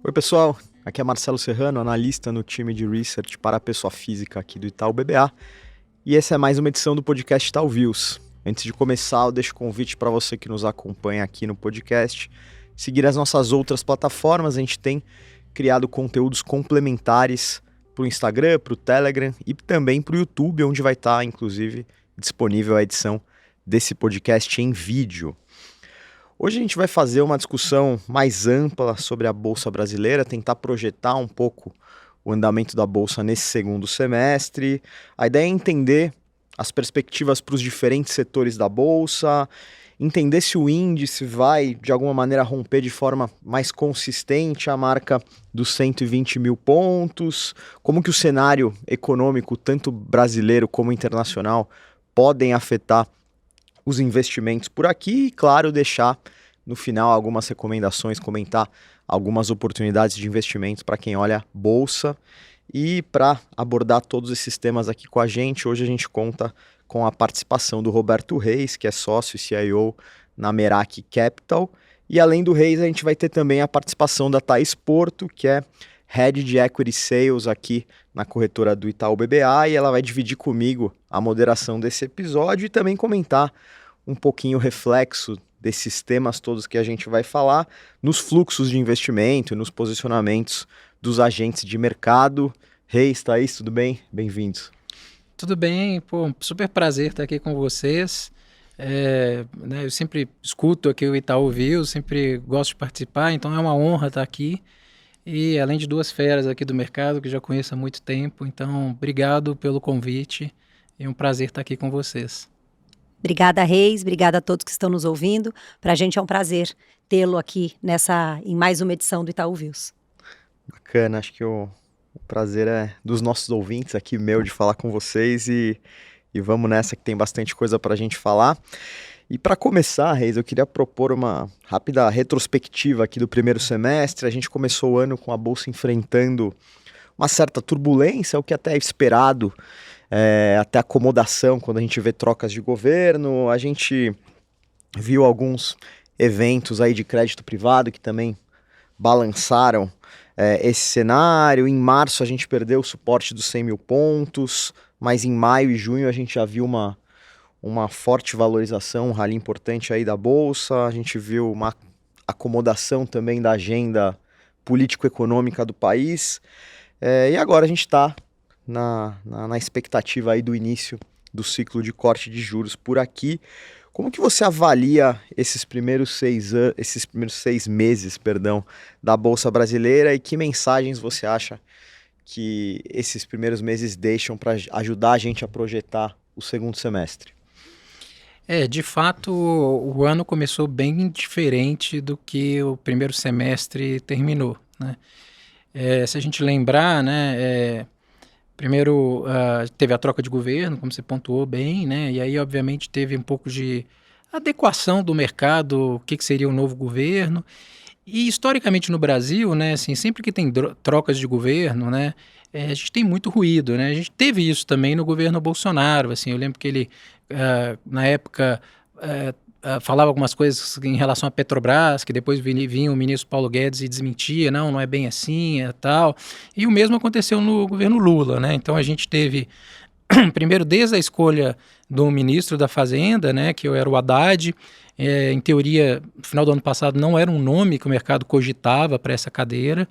Oi, pessoal. Aqui é Marcelo Serrano, analista no time de research para a pessoa física aqui do Itaú BBA. E essa é mais uma edição do podcast Itaú Views. Antes de começar, eu deixo o convite para você que nos acompanha aqui no podcast seguir as nossas outras plataformas. A gente tem criado conteúdos complementares para o Instagram, para o Telegram e também para o YouTube, onde vai estar, inclusive, disponível a edição desse podcast em vídeo. Hoje a gente vai fazer uma discussão mais ampla sobre a Bolsa Brasileira, tentar projetar um pouco o andamento da Bolsa nesse segundo semestre. A ideia é entender as perspectivas para os diferentes setores da Bolsa, entender se o índice vai, de alguma maneira, romper de forma mais consistente a marca dos 120 mil pontos, como que o cenário econômico, tanto brasileiro como internacional, podem afetar os investimentos por aqui e, claro, deixar no final algumas recomendações, comentar algumas oportunidades de investimentos para quem olha bolsa. E para abordar todos esses temas aqui com a gente, hoje a gente conta com a participação do Roberto Reis, que é sócio e CIO na Merak Capital. E além do Reis, a gente vai ter também a participação da Thaís Porto, que é Head de Equity Sales aqui na corretora do Itaú BBA, e ela vai dividir comigo a moderação desse episódio e também comentar um pouquinho o reflexo desses temas todos que a gente vai falar nos fluxos de investimento e nos posicionamentos dos agentes de mercado. Reis, Thaís, tudo bem? Bem-vindos. Tudo bem, super prazer estar aqui com vocês. Eu sempre escuto aqui o Itaú Views, sempre gosto de participar, então é uma honra estar aqui. E além de duas feras aqui do mercado que já conheço há muito tempo, então obrigado pelo convite e um prazer estar aqui com vocês. Obrigada, Reis, obrigada a todos que estão nos ouvindo. Para a gente é um prazer tê-lo aqui em mais uma edição do Itaú Views. Bacana, acho que o prazer é dos nossos ouvintes aqui, meu, de falar com vocês e vamos nessa que tem bastante coisa para a gente falar. E para começar, Reis, eu queria propor uma rápida retrospectiva aqui do primeiro semestre. A gente começou o ano com a Bolsa enfrentando uma certa turbulência, o que até é esperado, até acomodação quando a gente vê trocas de governo. A gente viu alguns eventos aí de crédito privado que também balançaram esse cenário. Em março a gente perdeu o suporte dos 100 mil pontos, mas em maio e junho a gente já viu uma forte valorização, um rally importante aí da Bolsa. A gente viu uma acomodação também da agenda político-econômica do país. E agora a gente está na expectativa aí do início do ciclo de corte de juros por aqui. Como que você avalia esses primeiros 6 meses, da Bolsa Brasileira, e que mensagens você acha que esses primeiros meses deixam para ajudar a gente a projetar o segundo semestre? De fato, o ano começou bem diferente do que o primeiro semestre terminou, né? Se a gente lembrar, né, primeiro teve a troca de governo, como você pontuou bem, né, e aí obviamente teve um pouco de adequação do mercado, o que seria o novo governo. E historicamente no Brasil, né, assim, sempre que tem trocas de governo, né, a gente tem muito ruído, né? A gente teve isso também no governo Bolsonaro, assim, eu lembro que ele, na época, falava algumas coisas em relação à Petrobras, que depois vinha o ministro Paulo Guedes e desmentia, não é bem assim, tal. E o mesmo aconteceu no governo Lula, né? Então a gente teve, primeiro, desde a escolha do ministro da Fazenda, né, que era o Haddad. Em teoria, no final do ano passado, não era um nome que o mercado cogitava para essa cadeira.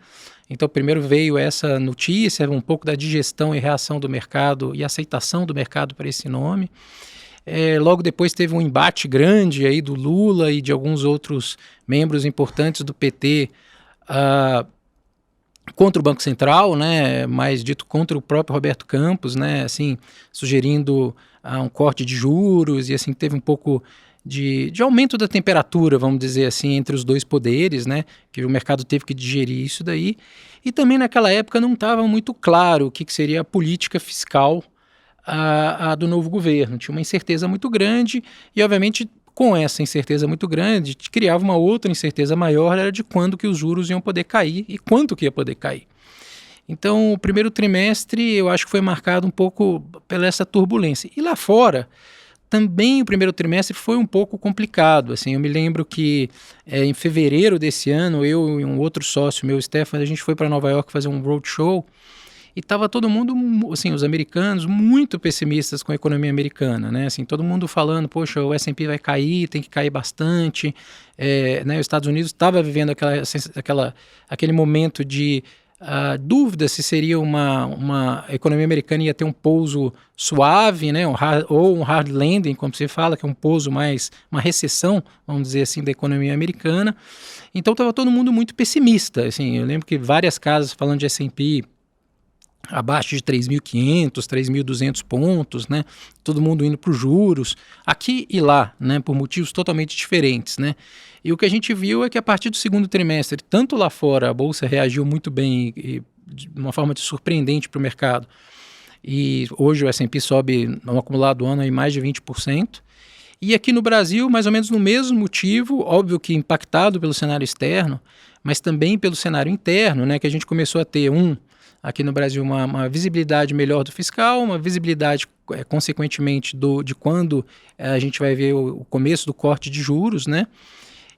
Então, primeiro veio essa notícia, um pouco da digestão e reação do mercado e aceitação do mercado para esse nome. Logo depois teve um embate grande aí do Lula e de alguns outros membros importantes do PT contra o Banco Central, né, mais dito contra o próprio Roberto Campos, né, assim, sugerindo um corte de juros, e assim teve um pouco de aumento da temperatura, vamos dizer assim, entre os dois poderes, né, que o mercado teve que digerir isso daí. E também naquela época não estava muito claro o que seria a política fiscal do novo governo. Tinha uma incerteza muito grande e, obviamente, com essa incerteza muito grande, criava uma outra incerteza maior, era de quando que os juros iam poder cair e quanto que ia poder cair. Então, o primeiro trimestre eu acho que foi marcado um pouco pela essa turbulência. E lá fora, também o primeiro trimestre foi um pouco complicado. Assim, eu me lembro que em fevereiro desse ano, eu e um outro sócio meu, Stefan, a gente foi para Nova York fazer um roadshow e estava todo mundo, assim, os americanos, muito pessimistas com a economia americana, né? Assim, todo mundo falando, poxa, o S&P vai cair, tem que cair bastante. Né, os Estados Unidos estava vivendo aquele momento de dúvida se seria uma economia americana ia ter um pouso suave, né, ou um hard landing, como se fala, que é um pouso mais, uma recessão, vamos dizer assim, da economia americana. Então estava todo mundo muito pessimista. Assim, eu lembro que várias casas falando de S&P abaixo de 3.500, 3.200 pontos, né? Todo mundo indo para os juros, aqui e lá, né? Por motivos totalmente diferentes, né? E o que a gente viu é que a partir do segundo trimestre, tanto lá fora a Bolsa reagiu muito bem e de uma forma surpreendente para o mercado. E hoje o S&P sobe no acumulado do ano aí mais de 20%. E aqui no Brasil, mais ou menos no mesmo motivo, óbvio que impactado pelo cenário externo, mas também pelo cenário interno, né? Que a gente começou a ter aqui no Brasil uma visibilidade melhor do fiscal, uma visibilidade, consequentemente, de quando a gente vai ver o começo do corte de juros, né?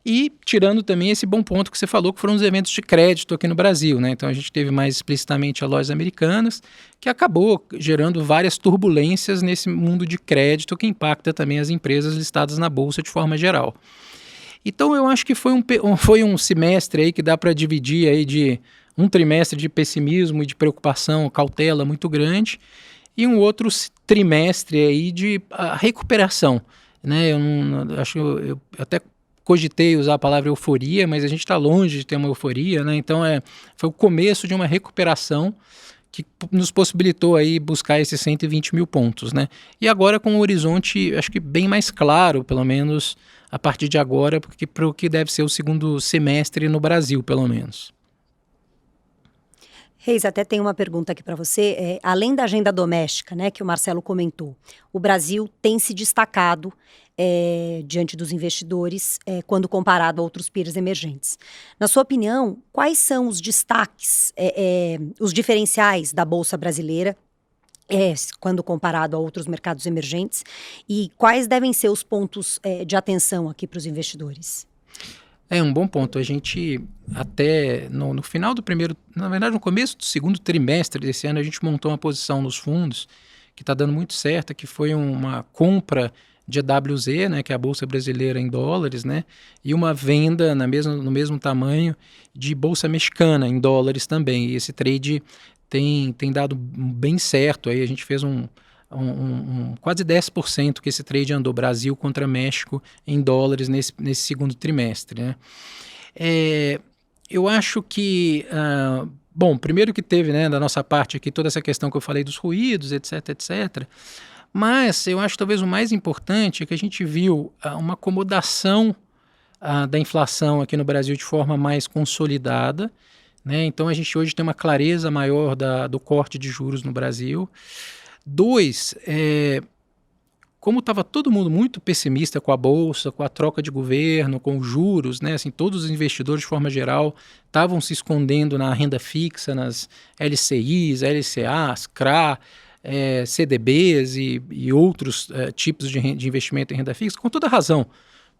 E tirando também esse bom ponto que você falou, que foram os eventos de crédito aqui no Brasil, né? Então a gente teve mais explicitamente as lojas americanas, que acabou gerando várias turbulências nesse mundo de crédito que impacta também as empresas listadas na Bolsa de forma geral. Então eu acho que foi um semestre aí que dá para dividir aí de um trimestre de pessimismo e de preocupação, cautela muito grande, e um outro trimestre aí de recuperação, né? Eu até cogitei usar a palavra euforia, mas a gente está longe de ter uma euforia, né? Então foi o começo de uma recuperação que nos possibilitou aí buscar esses 120 mil pontos, né? E agora com um horizonte, acho que bem mais claro, pelo menos a partir de agora, porque para o que deve ser o segundo semestre no Brasil, pelo menos. Reis, até tem uma pergunta aqui para você. Além da agenda doméstica, né, que o Marcelo comentou, o Brasil tem se destacado diante dos investidores quando comparado a outros peers emergentes. Na sua opinião, quais são os destaques, os diferenciais da Bolsa brasileira quando comparado a outros mercados emergentes, e quais devem ser os pontos de atenção aqui para os investidores? É um bom ponto. A gente até no final do primeiro, na verdade no começo do segundo trimestre desse ano, a gente montou uma posição nos fundos que está dando muito certo, que foi uma compra de AWZ, né, que é a Bolsa Brasileira em dólares, né, e uma venda no mesmo tamanho de Bolsa Mexicana em dólares também. E esse trade tem dado bem certo. Aí a gente fez quase 10% que esse trade andou, Brasil contra México em dólares nesse segundo trimestre, né? Eu acho que, bom, primeiro que teve, né, da nossa parte aqui toda essa questão que eu falei dos ruídos, etc, etc, mas eu acho que talvez o mais importante é que a gente viu uma acomodação da inflação aqui no Brasil de forma mais consolidada, né? Então a gente hoje tem uma clareza maior do corte de juros no Brasil. 2, como estava todo mundo muito pessimista com a Bolsa, com a troca de governo, com os juros, né? Assim, todos os investidores, de forma geral, estavam se escondendo na renda fixa, nas LCIs, LCAs, CRA, CDBs e outros tipos de investimento em renda fixa, com toda razão.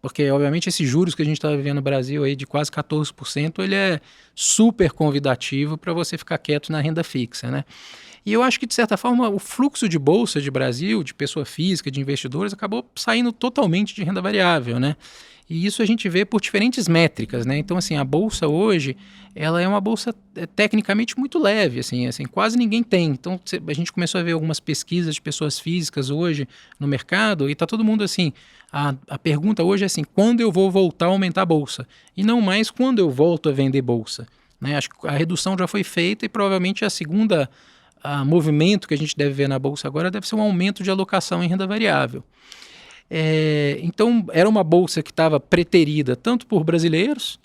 Porque, obviamente, esses juros que a gente está vivendo no Brasil aí de quase 14%, ele é super convidativo para você ficar quieto na renda fixa, né? E eu acho que, de certa forma, o fluxo de bolsa de Brasil, de pessoa física, de investidores, acabou saindo totalmente de renda variável, né? E isso a gente vê por diferentes métricas, né? Então, assim, a bolsa hoje, ela é uma bolsa tecnicamente muito leve, assim, quase ninguém tem. Então, a gente começou a ver algumas pesquisas de pessoas físicas hoje no mercado e está todo mundo assim, a pergunta hoje é assim, quando eu vou voltar a aumentar a bolsa? E não mais quando eu volto a vender bolsa, né? Acho que a redução já foi feita e provavelmente a segunda movimento que a gente deve ver na bolsa agora deve ser um aumento de alocação em renda variável. Então, era uma bolsa que estava preterida tanto por brasileiros,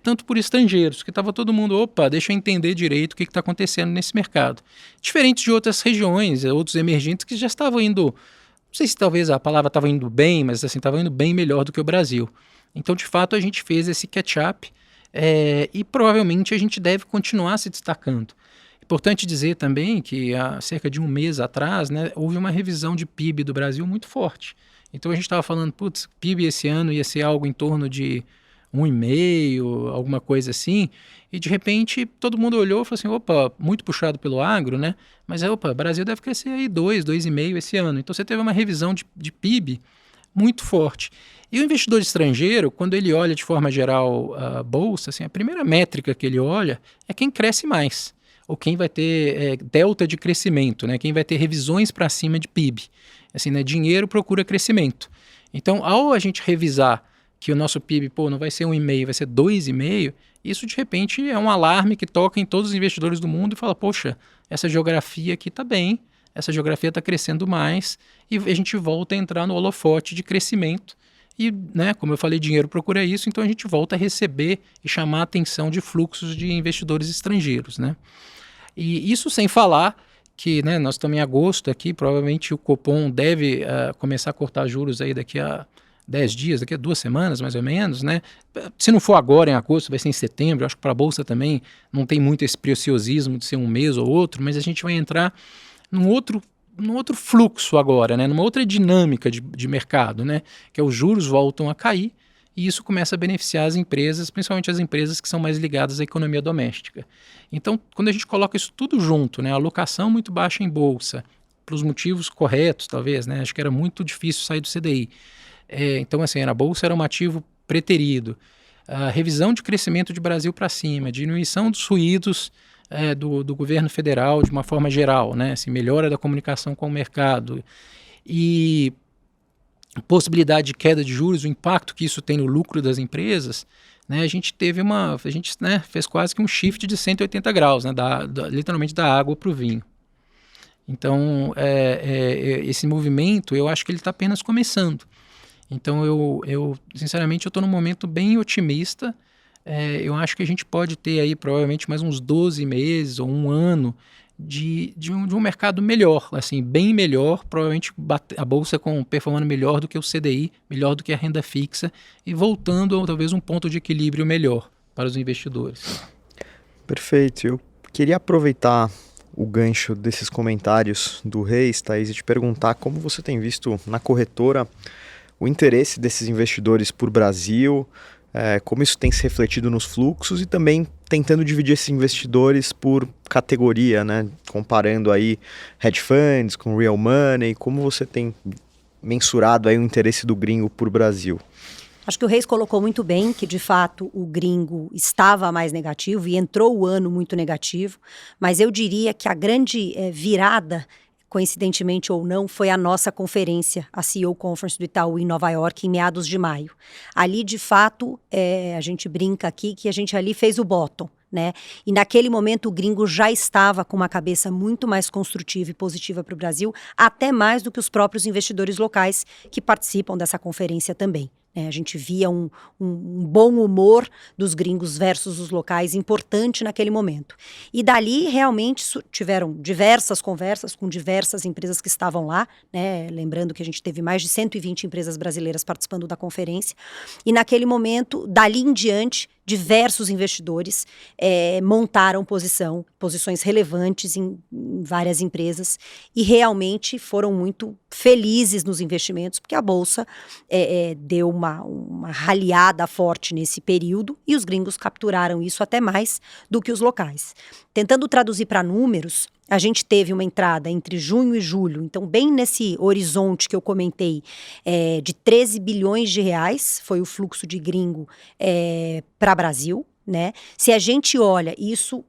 tanto por estrangeiros, que estava todo mundo, opa, deixa eu entender direito o que está acontecendo nesse mercado. Diferente de outras regiões, outros emergentes que já estavam indo, não sei se talvez a palavra estava indo bem, mas assim, estava indo bem melhor do que o Brasil. Então, de fato, a gente fez esse catch-up e provavelmente a gente deve continuar se destacando. Importante dizer também que há cerca de um mês atrás, né, houve uma revisão de PIB do Brasil muito forte. Então a gente estava falando, putz, PIB esse ano ia ser algo em torno de 1,5, alguma coisa assim, e de repente todo mundo olhou e falou assim, opa, muito puxado pelo agro, né? Mas opa, o Brasil deve crescer aí 2,5 esse ano. Então você teve uma revisão de PIB muito forte. E o investidor estrangeiro, quando ele olha de forma geral a bolsa, assim, a primeira métrica que ele olha é quem cresce mais, ou quem vai ter delta de crescimento, né? Quem vai ter revisões para cima de PIB. Assim, né? Dinheiro procura crescimento. Então, ao a gente revisar que o nosso PIB não vai ser 1,5, vai ser 2,5, isso de repente é um alarme que toca em todos os investidores do mundo e fala, poxa, essa geografia aqui está bem, essa geografia está crescendo mais, e a gente volta a entrar no holofote de crescimento. E, né, como eu falei, dinheiro procura isso, então a gente volta a receber e chamar a atenção de fluxos de investidores estrangeiros, né? E isso sem falar que, né, nós estamos em agosto aqui, provavelmente o Copom deve começar a cortar juros aí daqui a 10 dias, daqui a 2 semanas mais ou menos, né? Se não for agora em agosto, vai ser em setembro. Acho que para a Bolsa também não tem muito esse preciosismo de ser um mês ou outro, mas a gente vai entrar num outro fluxo agora, né? Numa outra dinâmica de mercado, né? Que é os juros voltam a cair e isso começa a beneficiar as empresas, principalmente as empresas que são mais ligadas à economia doméstica. Então, quando a gente coloca isso tudo junto, né? A alocação muito baixa em bolsa, para os motivos corretos, talvez, né? Acho que era muito difícil sair do CDI. Então, assim, a bolsa era um ativo preterido. A revisão de crescimento de Brasil para cima, diminuição dos ruídos do governo federal de uma forma geral, né? Assim, melhora da comunicação com o mercado e possibilidade de queda de juros, o impacto que isso tem no lucro das empresas, né? A gente fez quase que um shift de 180 graus, né? Literalmente da água para o vinho. Então, esse movimento, eu acho que ele está apenas começando. Então, eu sinceramente, eu estou num momento bem otimista. Eu acho que a gente pode ter aí provavelmente mais uns 12 meses ou um ano de um mercado melhor, assim, bem melhor, provavelmente a Bolsa performando melhor do que o CDI, melhor do que a renda fixa e voltando a talvez um ponto de equilíbrio melhor para os investidores. Perfeito. Eu queria aproveitar o gancho desses comentários do Reis, Thaís, e te perguntar como você tem visto na corretora o interesse desses investidores por Brasil, como isso tem se refletido nos fluxos e também tentando dividir esses investidores por categoria, né? Comparando aí hedge funds com real money, como você tem mensurado aí o interesse do gringo por Brasil? Acho que o Reis colocou muito bem que, de fato, o gringo estava mais negativo e entrou o ano muito negativo, mas eu diria que a grande virada, coincidentemente ou não, foi a nossa conferência, a CEO Conference do Itaú em Nova York, em meados de maio. Ali, de fato, a gente brinca aqui que a gente ali fez o bottom, né? E naquele momento o gringo já estava com uma cabeça muito mais construtiva e positiva para o Brasil, até mais do que os próprios investidores locais que participam dessa conferência também. A gente via um bom humor dos gringos versus os locais importante naquele momento. E dali, realmente, tiveram diversas conversas com diversas empresas que estavam lá, né? Lembrando que a gente teve mais de 120 empresas brasileiras participando da conferência. E naquele momento, dali em diante, diversos investidores montaram posições relevantes em várias empresas e realmente foram muito felizes nos investimentos, porque a Bolsa deu uma raliada forte nesse período e os gringos capturaram isso até mais do que os locais. Tentando traduzir para números, a gente teve uma entrada entre junho e julho, então bem nesse horizonte que eu comentei, de 13 bilhões de reais, foi o fluxo de gringo para Brasil, né? Se a gente olha isso,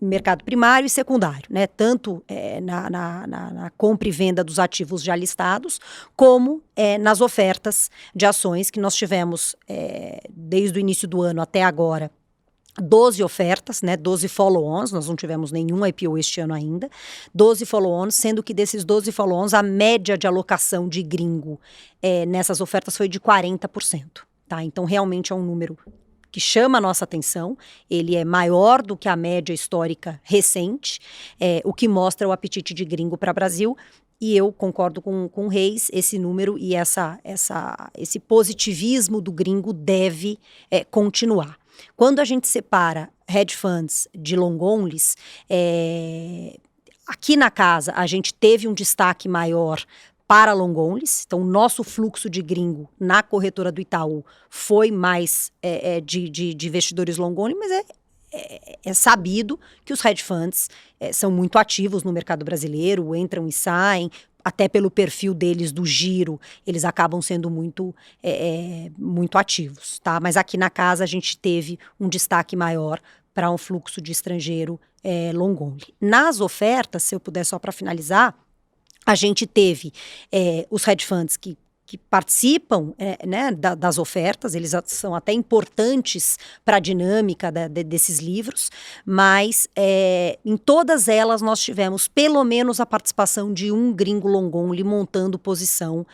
mercado primário e secundário, né? Tanto na compra e venda dos ativos já listados, como nas ofertas de ações que nós tivemos desde o início do ano até agora. 12 ofertas, né, 12 follow-ons, nós não tivemos nenhum IPO este ano ainda, 12 follow-ons, sendo que desses 12 follow-ons, a média de alocação de gringo nessas ofertas foi de 40%, tá? Então, realmente é um número que chama a nossa atenção, ele é maior do que a média histórica recente, o que mostra o apetite de gringo para o Brasil. E eu concordo com o Reis, esse número e esse positivismo do gringo deve continuar. Quando a gente separa hedge funds de long onlys, aqui na casa a gente teve um destaque maior para long onlys, então o nosso fluxo de gringo na corretora do Itaú foi mais de investidores long only, mas é sabido que os hedge funds são muito ativos no mercado brasileiro, entram e saem, até pelo perfil deles do giro, eles acabam sendo muito ativos, tá? Mas aqui na casa a gente teve um destaque maior para um fluxo de estrangeiro long only. Nas ofertas, se eu puder só para finalizar, a gente teve os hedge funds que participam das ofertas, eles são até importantes para a dinâmica desses livros, mas em todas elas nós tivemos pelo menos a participação de um gringo long only montando posição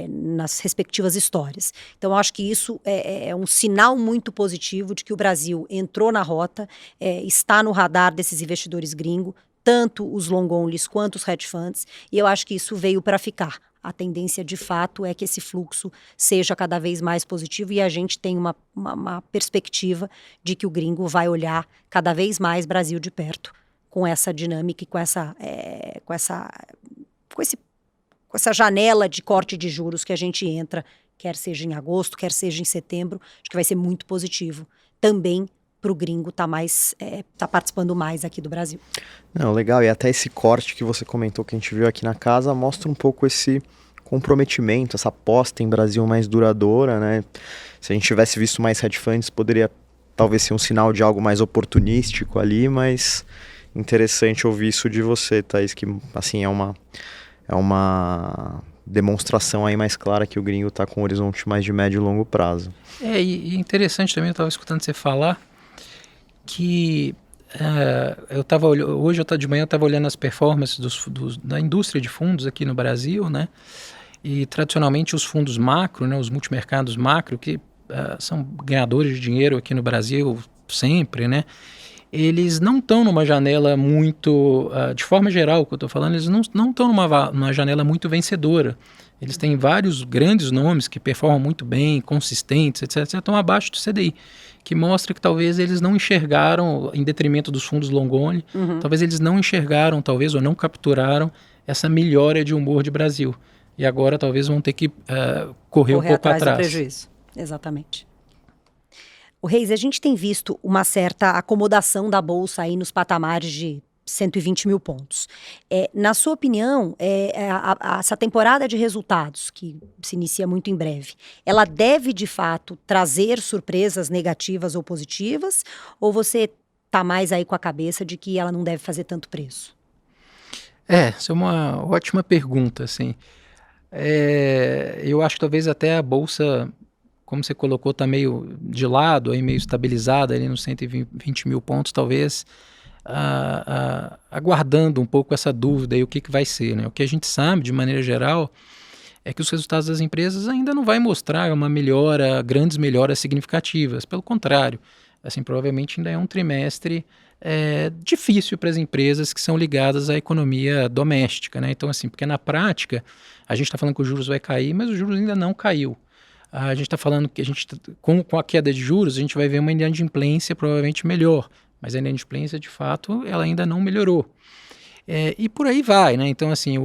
nas respectivas histórias. Então, eu acho que isso é um sinal muito positivo de que o Brasil entrou na rota, está no radar desses investidores gringos, tanto os long onlys quanto os hedge funds, e eu acho que isso veio para ficar. A tendência, de fato, é que esse fluxo seja cada vez mais positivo e a gente tem uma perspectiva de que o gringo vai olhar cada vez mais Brasil de perto, com essa dinâmica e com essa janela de corte de juros que a gente entra, quer seja em agosto, quer seja em setembro, acho que vai ser muito positivo também para o gringo tá participando mais aqui do Brasil. Não, legal, e até esse corte que você comentou que a gente viu aqui na casa mostra um pouco esse comprometimento, essa aposta em Brasil mais duradoura, né? Se a gente tivesse visto mais hedge funds, poderia talvez ser um sinal de algo mais oportunístico ali, mas interessante ouvir isso de você, Thaís, que assim é uma demonstração aí mais clara que o gringo está com um horizonte mais de médio e longo prazo. E interessante também, eu estava escutando você falar que hoje de manhã eu estava olhando as performances da indústria de fundos aqui no Brasil, né? E tradicionalmente os fundos macro, né, os multimercados macro, que são ganhadores de dinheiro aqui no Brasil sempre, né? Eles não estão numa janela muito, de forma geral, o que eu estou falando, eles não estão numa janela muito vencedora. Eles têm vários grandes nomes que performam muito bem, consistentes, etc., estão abaixo do CDI, que mostra que talvez eles não enxergaram, em detrimento dos fundos long only, talvez eles não enxergaram, talvez, ou não capturaram essa melhora de humor de Brasil. E agora talvez vão ter que correr um pouco atrás. Do prejuízo. Exatamente. O Reis, a gente tem visto uma certa acomodação da Bolsa aí nos patamares de 120 mil pontos. Na sua opinião, essa temporada de resultados, que se inicia muito em breve, ela deve, de fato, trazer surpresas negativas ou positivas? Ou você está mais aí com a cabeça de que ela não deve fazer tanto preço? Essa é uma ótima pergunta, assim. Eu acho que talvez até a Bolsa, como você colocou, está meio de lado, aí meio estabilizada ali nos 120 mil pontos, talvez aguardando um pouco essa dúvida aí o que vai ser, né? O que a gente sabe, de maneira geral, é que os resultados das empresas ainda não vai mostrar grandes melhoras significativas. Pelo contrário, assim, provavelmente ainda é um trimestre difícil para as empresas que são ligadas à economia doméstica, né? Então, assim, porque na prática, a gente está falando que os juros vai cair, mas os juros ainda não caiu. A gente está falando que com a queda de juros, a gente vai ver uma inadimplência provavelmente melhor, mas a inadimplência, de fato, ela ainda não melhorou. E por aí vai, né? Então, assim,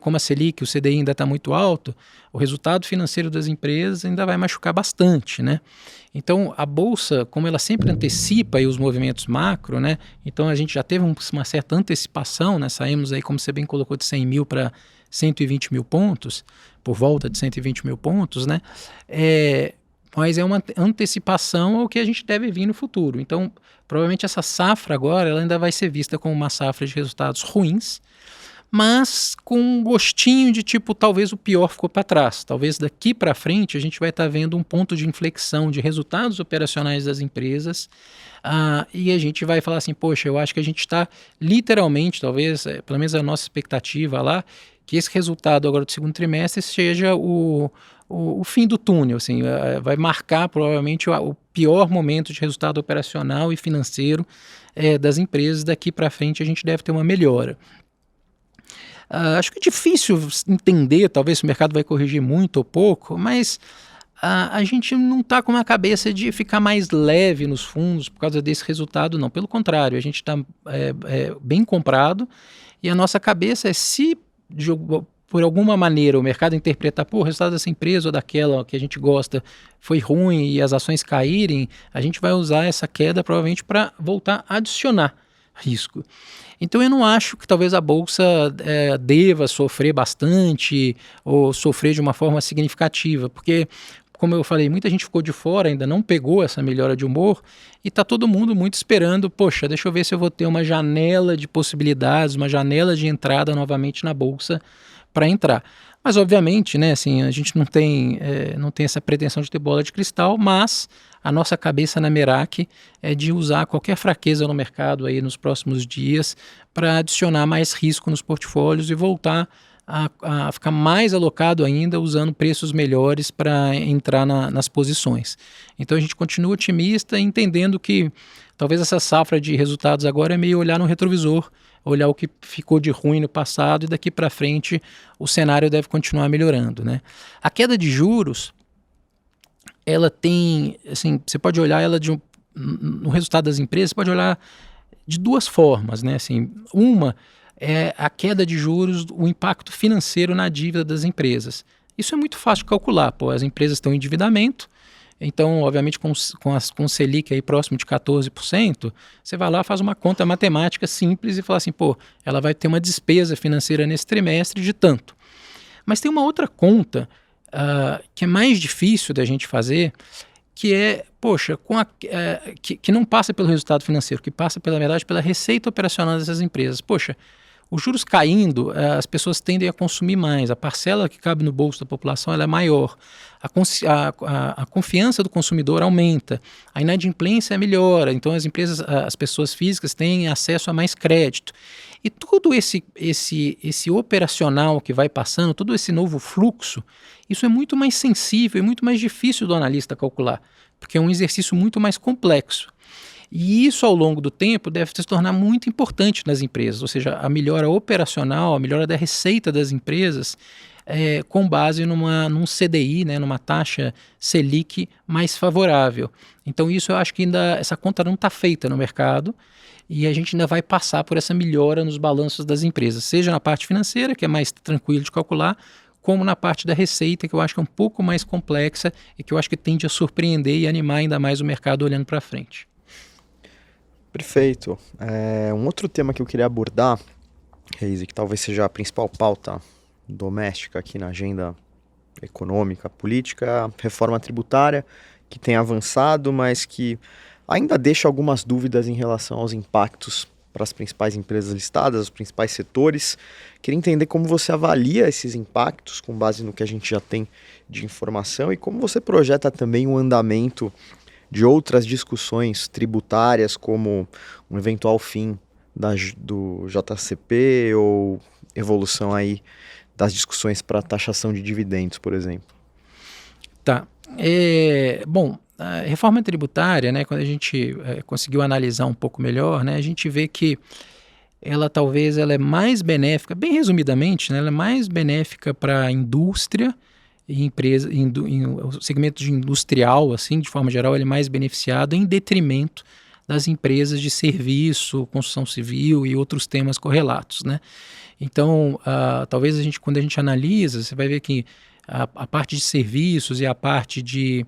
como a Selic, o CDI ainda está muito alto, o resultado financeiro das empresas ainda vai machucar bastante, né? Então, a Bolsa, como ela sempre antecipa aí os movimentos macro, né? Então, a gente já teve uma certa antecipação, né? Saímos aí, como você bem colocou, de 100 mil para 120 mil pontos, por volta de 120 mil pontos, né? Mas é uma antecipação ao que a gente deve vir no futuro. Então, provavelmente essa safra agora ela ainda vai ser vista como uma safra de resultados ruins, mas com um gostinho de tipo, talvez o pior ficou para trás. Talvez daqui para frente a gente vai estar vendo um ponto de inflexão de resultados operacionais das empresas e a gente vai falar assim, poxa, eu acho que a gente está literalmente, talvez, pelo menos a nossa expectativa lá, que esse resultado agora do segundo trimestre seja o fim do túnel, assim, vai marcar provavelmente o pior momento de resultado operacional e financeiro das empresas. Daqui para frente a gente deve ter uma melhora. Acho que é difícil entender, talvez, se o mercado vai corrigir muito ou pouco, mas a gente não está com uma cabeça de ficar mais leve nos fundos por causa desse resultado, não. Pelo contrário, a gente está bem comprado e a nossa cabeça é se por alguma maneira o mercado interpretar, o resultado dessa empresa ou daquela que a gente gosta foi ruim e as ações caírem, a gente vai usar essa queda provavelmente para voltar a adicionar risco. Então eu não acho que talvez a Bolsa deva sofrer bastante ou sofrer de uma forma significativa, porque, como eu falei, muita gente ficou de fora, ainda não pegou essa melhora de humor e está todo mundo muito esperando, poxa, deixa eu ver se eu vou ter uma janela de possibilidades, uma janela de entrada novamente na Bolsa para entrar. Mas, obviamente, né, assim, a gente não tem essa pretensão de ter bola de cristal, mas a nossa cabeça na Merak é de usar qualquer fraqueza no mercado aí nos próximos dias para adicionar mais risco nos portfólios e voltar a ficar mais alocado ainda, usando preços melhores para entrar nas posições. Então a gente continua otimista, entendendo que talvez essa safra de resultados agora é meio olhar no retrovisor, olhar o que ficou de ruim no passado e daqui para frente o cenário deve continuar melhorando, né? A queda de juros, ela tem, assim, você pode olhar ela no resultado das empresas, você pode olhar de duas formas, né? Assim, uma é a queda de juros, o impacto financeiro na dívida das empresas. Isso é muito fácil de calcular, as empresas estão em endividamento, então, obviamente, com o Selic aí próximo de 14%, você vai lá, faz uma conta matemática simples e fala assim, ela vai ter uma despesa financeira nesse trimestre de tanto. Mas tem uma outra conta que é mais difícil da gente fazer, que é, que não passa pelo resultado financeiro, que passa, na verdade, pela receita operacional dessas empresas. Os juros caindo, as pessoas tendem a consumir mais, a parcela que cabe no bolso da população ela é maior, a confiança do consumidor aumenta, a inadimplência melhora, então as pessoas físicas têm acesso a mais crédito. E todo esse operacional que vai passando, todo esse novo fluxo, isso é muito mais sensível e muito mais difícil do analista calcular, porque é um exercício muito mais complexo. E isso, ao longo do tempo, deve se tornar muito importante nas empresas, ou seja, a melhora operacional, a melhora da receita das empresas, com base num CDI, né, numa taxa Selic mais favorável. Então isso eu acho que ainda essa conta não está feita no mercado e a gente ainda vai passar por essa melhora nos balanços das empresas, seja na parte financeira, que é mais tranquilo de calcular, como na parte da receita, que eu acho que é um pouco mais complexa e que eu acho que tende a surpreender e animar ainda mais o mercado olhando para frente. Perfeito. Um outro tema que eu queria abordar, Reise, que talvez seja a principal pauta doméstica aqui na agenda econômica, política, a reforma tributária, que tem avançado, mas que ainda deixa algumas dúvidas em relação aos impactos para as principais empresas listadas, os principais setores. Queria entender como você avalia esses impactos com base no que a gente já tem de informação e como você projeta também o andamento de outras discussões tributárias, como um eventual fim do JCP ou evolução aí das discussões para taxação de dividendos, por exemplo. Tá. Bom, a reforma tributária, né, quando a gente conseguiu analisar um pouco melhor, né, a gente vê que ela é mais benéfica, bem resumidamente, né, ela é mais benéfica para a indústria e empresa, em segmento de industrial, assim, de forma geral, ele é mais beneficiado em detrimento das empresas de serviço, construção civil e outros temas correlatos, né? Então, talvez quando a gente analisa, você vai ver que a parte de serviços e a parte de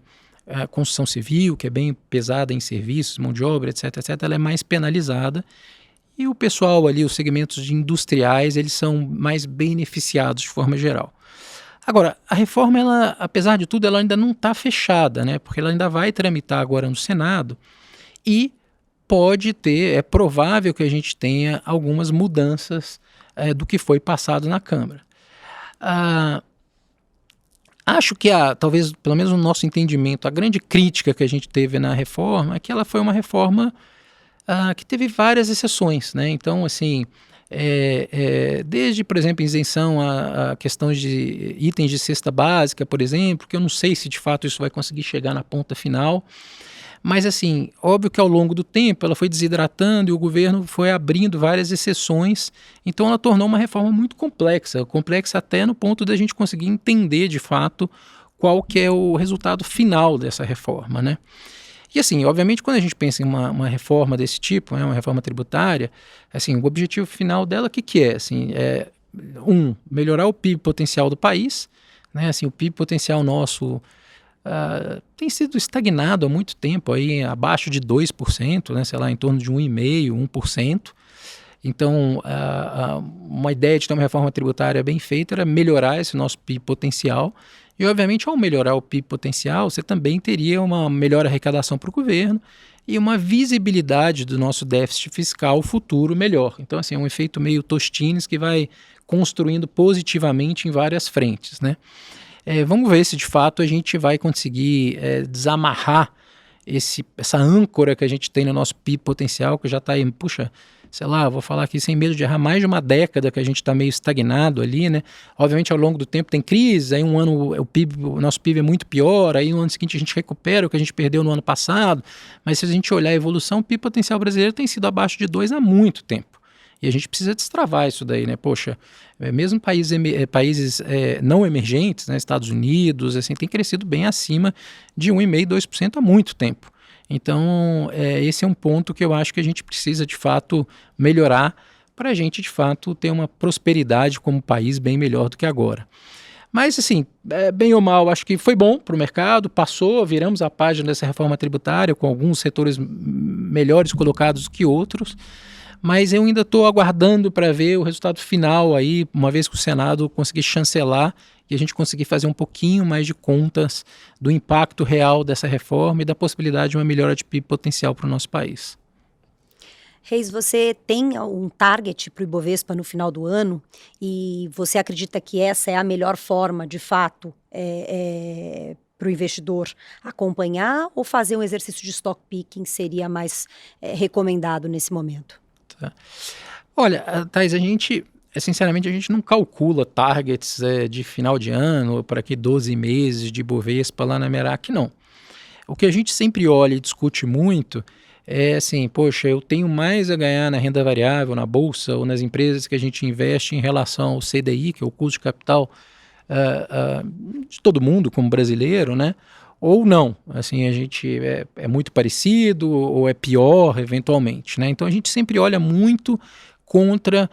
construção civil, que é bem pesada em serviços, mão de obra, etc., ela é mais penalizada. E o pessoal ali, os segmentos de industriais, eles são mais beneficiados de forma geral. Agora, a reforma, ela, apesar de tudo, ela ainda não está fechada, né? Porque ela ainda vai tramitar agora no Senado e é provável que a gente tenha algumas mudanças do que foi passado na Câmara. Acho que talvez, pelo menos no nosso entendimento, a grande crítica que a gente teve na reforma é que ela foi uma reforma que teve várias exceções, né? Então, assim, desde, por exemplo, isenção a questões de itens de cesta básica, por exemplo, que eu não sei se de fato isso vai conseguir chegar na ponta final, mas assim, óbvio que ao longo do tempo ela foi desidratando e o governo foi abrindo várias exceções, então ela tornou uma reforma muito complexa até no ponto da gente conseguir entender de fato qual que é o resultado final dessa reforma, né? E assim, obviamente, quando a gente pensa em uma reforma desse tipo, né, uma reforma tributária, assim, o objetivo final dela, o que é? Assim, melhorar o PIB potencial do país, né? Assim, o PIB potencial nosso tem sido estagnado há muito tempo, aí, abaixo de 2%, né, sei lá, em torno de 1,5%, 1%. Então, uma ideia de ter uma reforma tributária bem feita era melhorar esse nosso PIB potencial. E, obviamente, ao melhorar o PIB potencial, você também teria uma melhor arrecadação para o governo e uma visibilidade do nosso déficit fiscal futuro melhor. Então, assim, é um efeito meio Tostines que vai construindo positivamente em várias frentes, né? Vamos ver se, de fato, a gente vai conseguir desamarrar essa âncora que a gente tem no nosso PIB potencial, que já está aí, puxa, sei lá, vou falar aqui sem medo de errar, mais de uma década que a gente está meio estagnado ali, né? Obviamente, ao longo do tempo tem crise, aí um ano o nosso PIB é muito pior, aí no ano seguinte a gente recupera o que a gente perdeu no ano passado, mas se a gente olhar a evolução, o PIB potencial brasileiro tem sido abaixo de 2 há muito tempo. E a gente precisa destravar isso daí, né? Poxa, mesmo países não emergentes, né, Estados Unidos, assim, tem crescido bem acima de 1,5%, 2% há muito tempo. Então, esse é um ponto que eu acho que a gente precisa, de fato, melhorar para a gente, de fato, ter uma prosperidade como país bem melhor do que agora. Mas, assim, bem ou mal, acho que foi bom para o mercado, passou, viramos a página dessa reforma tributária com alguns setores melhores colocados que outros, mas eu ainda estou aguardando para ver o resultado final aí, uma vez que o Senado conseguir chancelar e a gente conseguir fazer um pouquinho mais de contas do impacto real dessa reforma e da possibilidade de uma melhora de PIB potencial para o nosso país. Reis, você tem um target para o Ibovespa no final do ano e você acredita que essa é a melhor forma, de fato, para o investidor acompanhar, ou fazer um exercício de stock picking seria mais recomendado nesse momento? Tá. Olha, Thaís, sinceramente, a gente não calcula targets de final de ano para que 12 meses de Ibovespa lá na Merac, não. O que a gente sempre olha e discute muito é assim, poxa, eu tenho mais a ganhar na renda variável, na bolsa ou nas empresas que a gente investe em relação ao CDI, que é o custo de capital de todo mundo como brasileiro, né? Ou não, assim, a gente é muito parecido ou é pior eventualmente, né? Então a gente sempre olha muito contra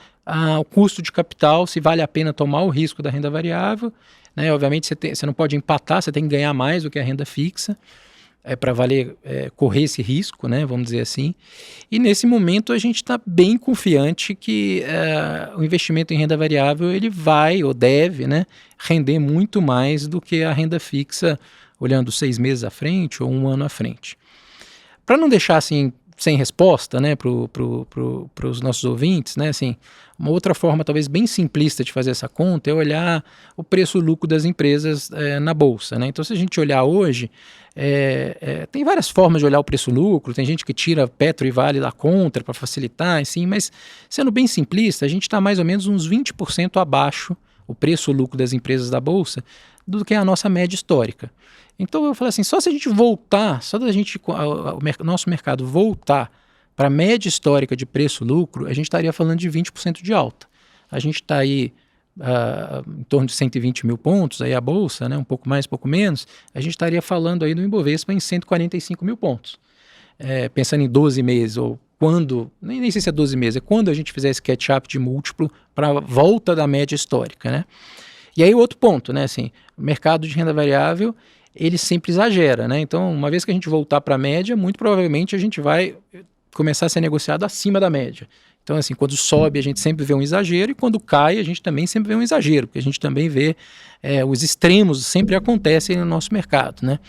o custo de capital, se vale a pena tomar o risco da renda variável, né? Obviamente você não pode empatar, você tem que ganhar mais do que a renda fixa, para valer, correr esse risco, né? Vamos dizer assim. E nesse momento a gente está bem confiante que o investimento em renda variável ele vai ou deve, né, render muito mais do que a renda fixa, olhando 6 meses à frente ou 1 ano à frente. Para não deixar assim sem resposta, né, para os nossos ouvintes, né, assim, uma outra forma talvez bem simplista de fazer essa conta é olhar o preço-lucro das empresas na bolsa, né? Então, se a gente olhar hoje, tem várias formas de olhar o preço-lucro, tem gente que tira Petro e Vale da conta para facilitar, assim, mas sendo bem simplista, a gente está mais ou menos uns 20% abaixo o preço-lucro das empresas da bolsa do que a nossa média histórica. Então eu falei assim, só se a gente voltar, o nosso mercado voltar para a média histórica de preço-lucro, a gente estaria falando de 20% de alta. A gente está aí em torno de 120 mil pontos, aí a bolsa, né, um pouco mais, um pouco menos, a gente estaria falando aí do Ibovespa em 145 mil pontos. Pensando em 12 meses, ou quando, nem sei se é 12 meses, é quando a gente fizer esse catch-up de múltiplo para a volta da média histórica, né? E aí outro ponto, né, assim, o mercado de renda variável, ele sempre exagera, né? Então, uma vez que a gente voltar para a média, muito provavelmente a gente vai começar a ser negociado acima da média. Então, assim, quando sobe a gente sempre vê um exagero e quando cai a gente também sempre vê um exagero, porque a gente também vê os extremos sempre acontecem no nosso mercado, né?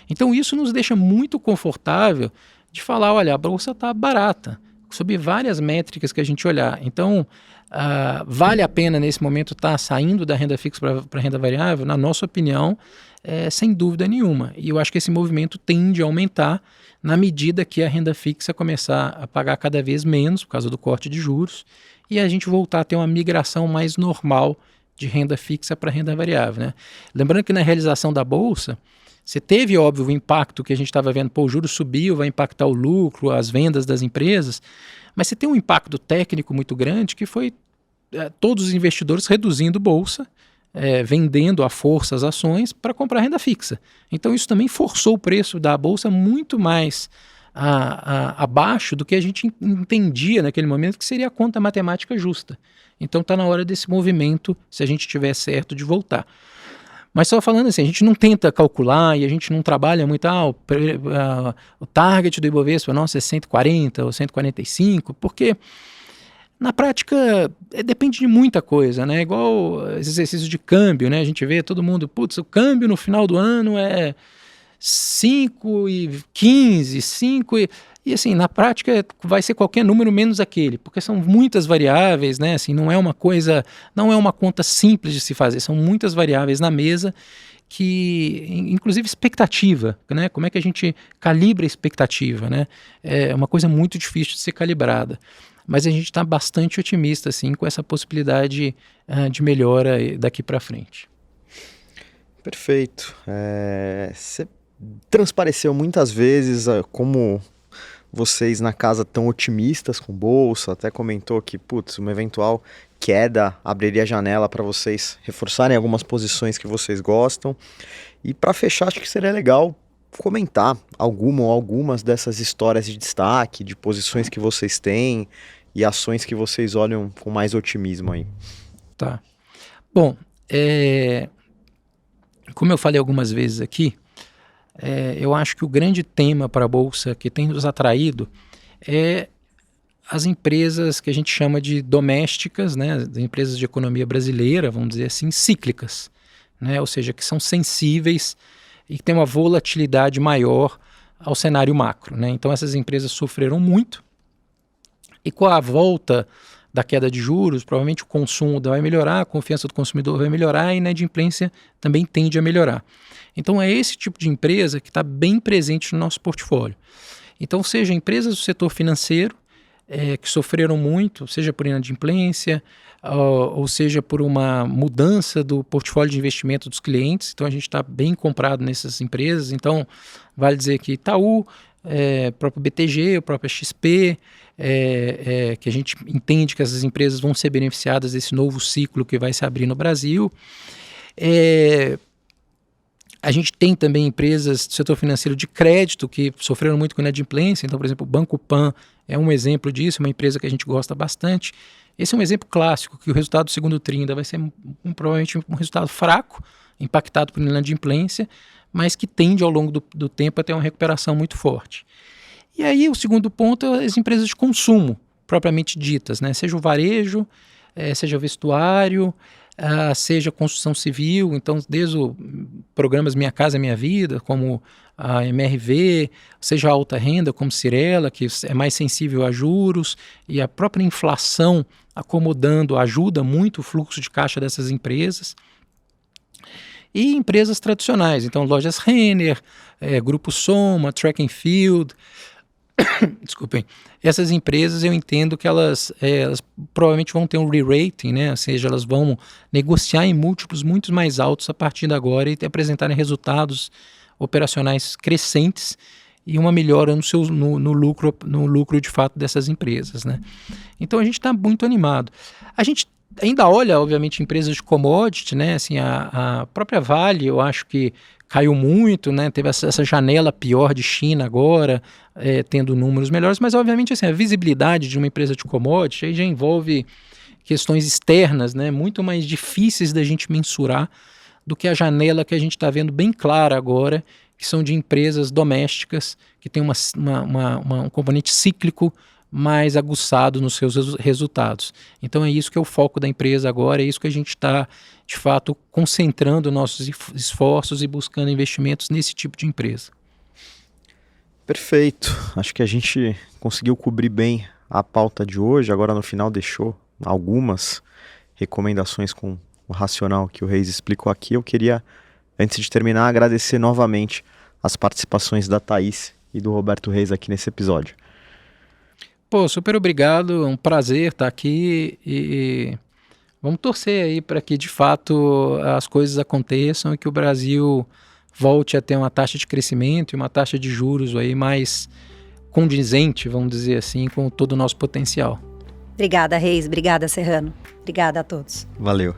Então, isso nos deixa muito confortável de falar, olha, a bolsa está barata, sob várias métricas que a gente olhar. Então, vale a pena nesse momento estar saindo da renda fixa para a renda variável? Na nossa opinião, sem dúvida nenhuma. E eu acho que esse movimento tende a aumentar na medida que a renda fixa começar a pagar cada vez menos por causa do corte de juros e a gente voltar a ter uma migração mais normal de renda fixa para renda variável, né? Lembrando que na realização da bolsa, você teve, óbvio, o impacto que a gente estava vendo, o juro subiu, vai impactar o lucro, as vendas das empresas, mas você tem um impacto técnico muito grande que foi todos os investidores reduzindo bolsa vendendo à força as ações para comprar renda fixa. Então isso também forçou o preço da Bolsa muito mais abaixo do que a gente entendia naquele momento que seria a conta matemática justa. Então está na hora desse movimento, se a gente tiver certo, de voltar. Mas só falando assim, a gente não tenta calcular e a gente não trabalha muito, o target do Ibovespa é 140 ou 145, porque na prática depende de muita coisa, né? Igual esse exercício de câmbio, né? A gente vê todo mundo, o câmbio no final do ano é 5,15, 5 e assim, na prática vai ser qualquer número menos aquele, porque são muitas variáveis, né? Assim, não é uma conta simples de se fazer, são muitas variáveis na mesa que, inclusive expectativa, né? Como é que a gente calibra a expectativa, né? É uma coisa muito difícil de ser calibrada. Mas a gente está bastante otimista, assim, com essa possibilidade de melhora daqui para frente. Perfeito. Você transpareceu muitas vezes como vocês na casa tão otimistas com bolsa, até comentou que, uma eventual queda abriria a janela para vocês reforçarem algumas posições que vocês gostam. E para fechar, acho que seria legal comentar alguma ou algumas dessas histórias de destaque, de posições que vocês têm e ações que vocês olham com mais otimismo aí. Tá. Bom, como eu falei algumas vezes aqui, eu acho que o grande tema para a Bolsa que tem nos atraído é as empresas que a gente chama de domésticas, né, as empresas de economia brasileira, vamos dizer assim, cíclicas, né, ou seja, que são sensíveis e que têm uma volatilidade maior ao cenário macro, né. Então essas empresas sofreram muito e com a volta da queda de juros, provavelmente o consumo vai melhorar, a confiança do consumidor vai melhorar e a inadimplência também tende a melhorar. Então é esse tipo de empresa que está bem presente no nosso portfólio. Então seja empresas do setor financeiro, que sofreram muito, seja por inadimplência, ou seja por uma mudança do portfólio de investimento dos clientes, então a gente está bem comprado nessas empresas, então vale dizer que Itaú, próprio BTG, o próprio XP, que a gente entende que essas empresas vão ser beneficiadas desse novo ciclo que vai se abrir no Brasil. A gente tem também empresas do setor financeiro de crédito que sofreram muito com inadimplência. Então, por exemplo, o Banco Pan é um exemplo disso, uma empresa que a gente gosta bastante. Esse é um exemplo clássico, que o resultado do segundo TRI ainda vai ser provavelmente um resultado fraco, impactado por inadimplência, mas que tende ao longo do tempo a ter uma recuperação muito forte. E aí o segundo ponto é as empresas de consumo, propriamente ditas, né? Seja o varejo, seja o vestuário, seja construção civil, então desde os programas Minha Casa Minha Vida, como a MRV, seja a alta renda, como Cyrela, que é mais sensível a juros, e a própria inflação acomodando ajuda muito o fluxo de caixa dessas empresas. E empresas tradicionais, então lojas Renner, Grupo Soma, Track & Field, desculpem, essas empresas eu entendo que elas provavelmente vão ter um re-rating, né? Ou seja, elas vão negociar em múltiplos muito mais altos a partir de agora e apresentarem resultados operacionais crescentes e uma melhora no lucro de fato dessas empresas, né? Então a gente está muito animado. A gente ainda olha, obviamente, empresas de commodity, né? Assim, a própria Vale, eu acho que caiu muito, né? Teve essa janela pior de China agora, tendo números melhores, mas obviamente assim, a visibilidade de uma empresa de commodity aí já envolve questões externas, né? Muito mais difíceis da gente mensurar do que a janela que a gente está vendo bem clara agora, que são de empresas domésticas que tem um componente cíclico mais aguçado nos seus resultados. Então é isso que é o foco da empresa agora, é isso que a gente está, de fato, concentrando nossos esforços e buscando investimentos nesse tipo de empresa. Perfeito. Acho que a gente conseguiu cobrir bem a pauta de hoje. Agora no final deixou algumas recomendações com o racional que o Reis explicou aqui. Eu queria, antes de terminar, agradecer novamente as participações da Thaís e do Roberto Reis aqui nesse episódio. Pô, super obrigado, é um prazer estar aqui e vamos torcer aí para que de fato as coisas aconteçam e que o Brasil volte a ter uma taxa de crescimento e uma taxa de juros aí mais condizente, vamos dizer assim, com todo o nosso potencial. Obrigada, Reis. Obrigada, Serrano. Obrigada a todos. Valeu.